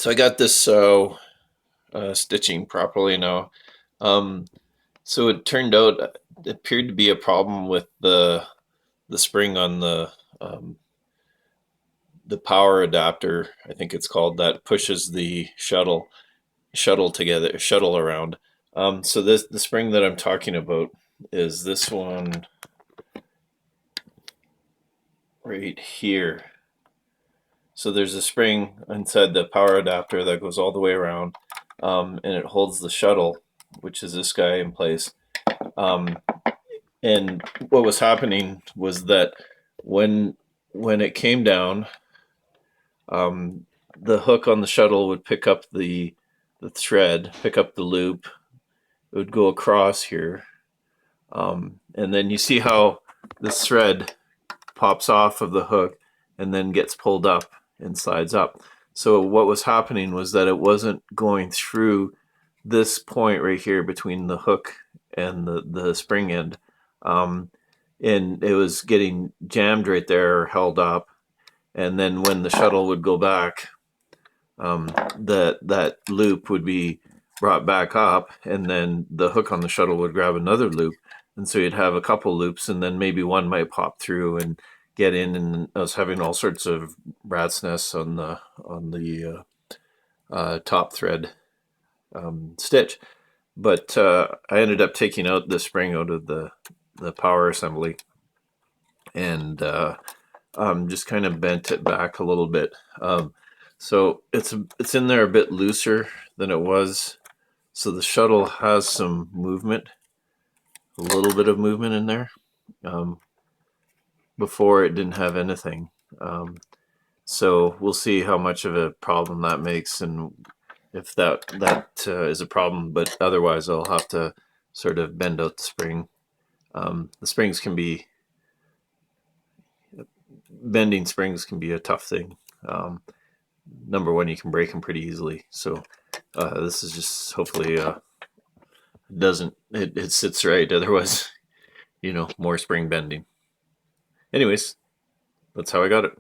So I got this stitching properly now. Um, so it turned out it appeared to be a problem with the spring on um, the power adapter. I think it's called, that pushes the shuttle around. So the spring that I'm talking about is this one right here. So there's a spring inside the power adapter that goes all the way around, and it holds the shuttle, which is this guy, in place. Um, and what was happening was that when when it came down, um, the hook on the shuttle would pick up the thread, pick up the loop. It would go across here, and then you see how this thread pops off of the hook and then gets pulled up and slides up. So what was happening was that it wasn't going through this point right here between the hook and the spring end. Um, and it was getting jammed right there, or held up. And then when the shuttle would go back, that loop would be brought back up, and then the hook on the shuttle would grab another loop, and so you'd have a couple loops, and then maybe one might pop through and get in. And I was having all sorts of rat's nests on the top thread stitch. But I ended up taking out the spring out of the power assembly, and just kind of bent it back a little bit. So it's in there a bit looser than it was. So the shuttle has some movement, a little bit of movement in there. Um, Before it didn't have anything. So we'll see how much of a problem that makes, and if that is a problem. But otherwise, I'll have to sort of bend out the spring. The springs can be Bending springs can be a tough thing. Number one, you can break them pretty easily. So this is just, hopefully, doesn't it sits right. Otherwise, more spring bending. Anyways, that's how I got it.